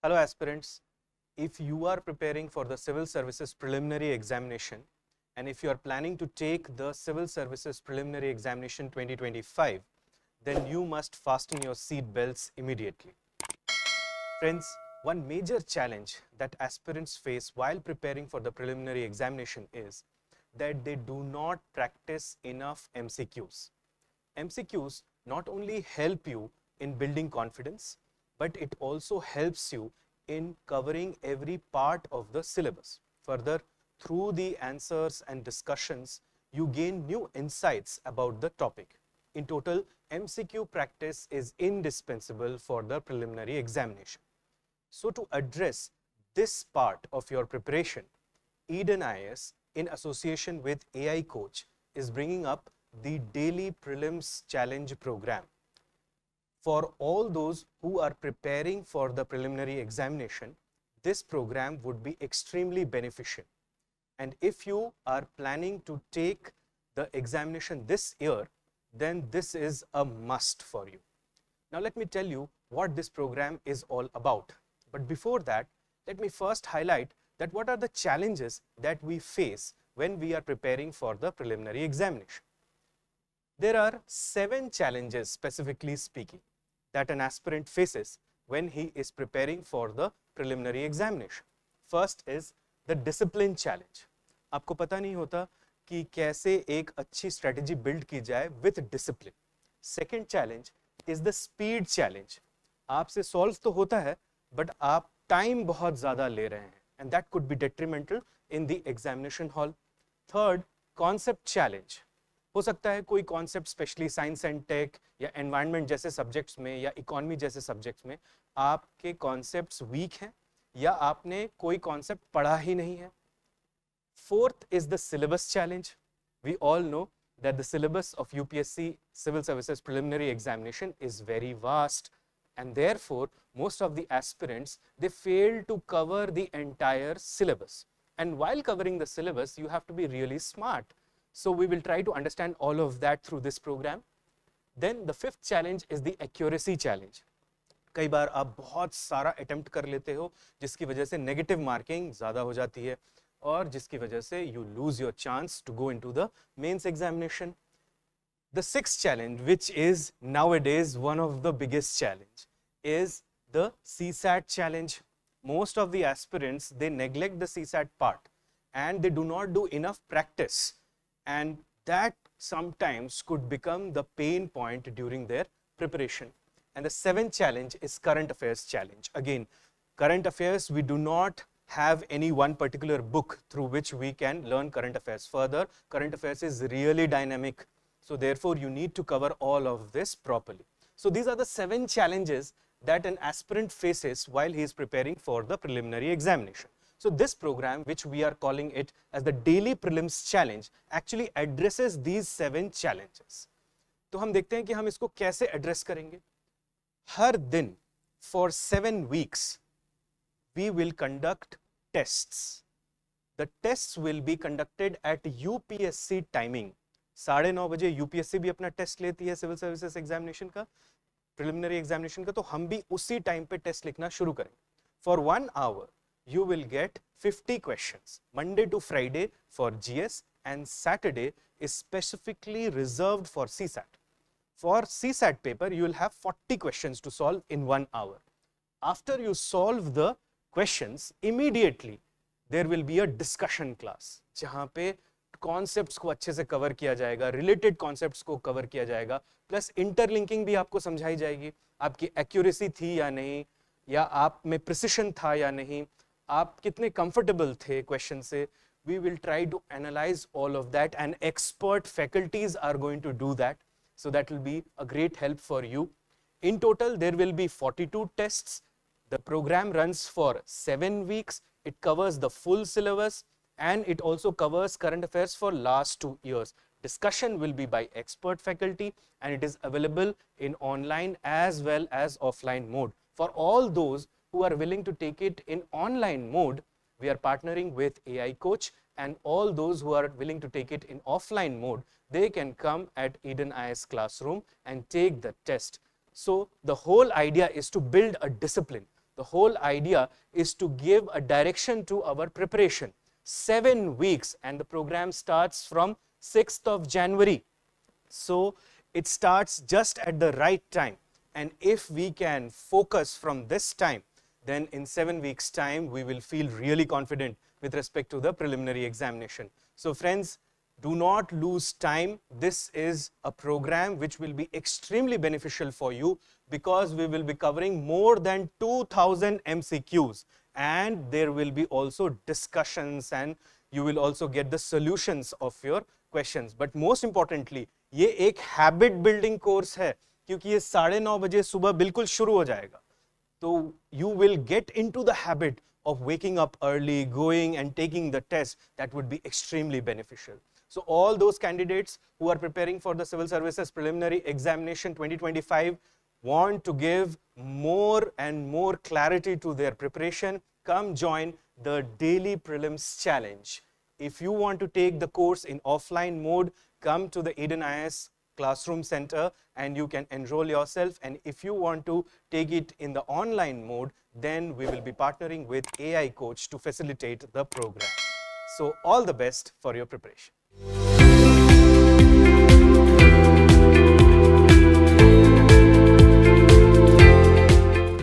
Hello aspirants, if you are preparing for the Civil Services Preliminary Examination and if you are planning to take the Civil Services Preliminary Examination 2025, then you must fasten your seat belts immediately. Friends, one major challenge that aspirants face while preparing for the preliminary examination is that they do not practice enough MCQs. MCQs not only help you in building confidence, but it also helps you in covering every part of the syllabus. Further, through the answers and discussions, you gain new insights about the topic. In total, MCQ practice is indispensable for the preliminary examination. So to address this part of your preparation, Eden IAS, in association with AI Coach, is bringing up the Daily Prelims Challenge program. For all those who are preparing for the preliminary examination, this program would be extremely beneficial. And if you are planning to take the examination this year, then this is a must for you. Now let me tell you what this program is all about. But before that, let me first highlight that what are the challenges that we face when we are preparing for the preliminary examination. There are 7 challenges, specifically speaking, that an aspirant faces when he is preparing for the preliminary examination. First is the discipline challenge. आपको पता नहीं होता कि कैसे एक अच्छी strategy build की जाए with discipline. Second challenge is the speed challenge. आपसे solve तो होता है, but आप time बहुत ज़्यादा ले रहे हैं, and that could be detrimental in the examination hall. Third, concept challenge. हो सकता है कोई concept specially science and tech या एनवायरनमेंट जैसे सब्जेक्ट्स में या इकोनॉमी जैसे सब्जेक्ट्स में आपके कॉन्सेप्ट्स वीक हैं या आपने कोई कॉन्सेप्ट पढ़ा ही नहीं है. Fourth is the syllabus challenge. We all know that the syllabus of UPSC civil services preliminary examination is very vast and therefore most of the aspirants they fail to cover the entire syllabus, and while covering the syllabus you have to be really smart. So we will try to understand all of that through this program. Then the fifth challenge is the accuracy challenge. कई बार आप बहुत सारा attempt कर लेते हो जिसकी वजह से negative marking ज़्यादा हो जाती है और जिसकी वजह से you lose your chance to go into the mains examination. The sixth challenge, which is nowadays one of the biggest challenge, is the CSAT challenge. Most of the aspirants they neglect the CSAT part and they do not do enough practice, and that sometimes could become the pain point during their preparation. And the seventh challenge is current affairs challenge. Again, current affairs, we do not have any one particular book through which we can learn current affairs. Further, current affairs is really dynamic. So therefore, you need to cover all of this properly. So these are the 7 challenges that an aspirant faces while he is preparing for the preliminary examination. So this program, which we are calling it as the Daily Prelims Challenge, actually addresses these 7 challenges. तो हम देखते हैं कि हम इसको कैसे address करेंगे. हर दिन for 7 weeks, we will conduct tests. The tests will be conducted at UPSC timing. 9:30 बजे यूपीएससी भी अपना टेस्ट लेती है सिविल सर्विसेज एग्जामिनेशन का, प्रिलिमिनरी एग्जामिनेशन का, तो हम भी उसी टाइम पे टेस्ट लिखना शुरू करेंगे. For 1 hour you will get 50 questions, Monday to Friday for GS, and Saturday is specifically reserved for CSAT. For CSAT paper you will have 40 questions to solve in 1 hour. After you solve the questions, immediately there will be a discussion class जहाँ पे concepts को अच्छे से cover किया जाएगा, related concepts को cover किया जाएगा, प्लस इंटरलिंकिंग भी आपको समझाई जाएगी, आपकी एक्यूरेसी थी या नहीं, या आप में प्रिसिशन था या नहीं, आप कितने कंफर्टेबल थे क्वेश्चन से. We will try to analyse all of that and expert faculties are going to do that, so that will be a great help for you. In total there will be 42 tests. The programme runs for 7 weeks. It covers the full syllabus and it also covers current affairs for last 2 years. Discussion will be by expert faculty and it is available in online as well as offline mode. For all those who are willing to take it in online mode, we are partnering with AI Coach, and all those who are willing to take it in offline mode, they can come at Eden IAS classroom and take the test. So the whole idea is to build a discipline. The whole idea is to give a direction to our preparation. 7 weeks, and the program starts from 6th of January. So it starts just at the right time. And if we can focus from this time, then in 7 weeks' time, we will feel really confident with respect to the preliminary examination. So friends, do not lose time. This is a program which will be extremely beneficial for you, because we will be covering more than 2000 MCQs, and there will be also discussions, and you will also get the solutions of your questions. But most importantly, ये एक habit building course है, क्योंकि ये 9:30 बजे सुबह बिल्कुल शुरू हो जाएगा. So you will get into the habit of waking up early, going and taking the test. That would be extremely beneficial. So all those candidates who are preparing for the Civil Services Preliminary Examination 2025 want to give more and more clarity to their preparation, come join the Daily Prelims Challenge. If you want to take the course in offline mode, come to the Eden IS Classroom Center and you can enroll yourself. And if you want to take it in the online mode, then we will be partnering with AI Coach to facilitate the program. So all the best for your preparation.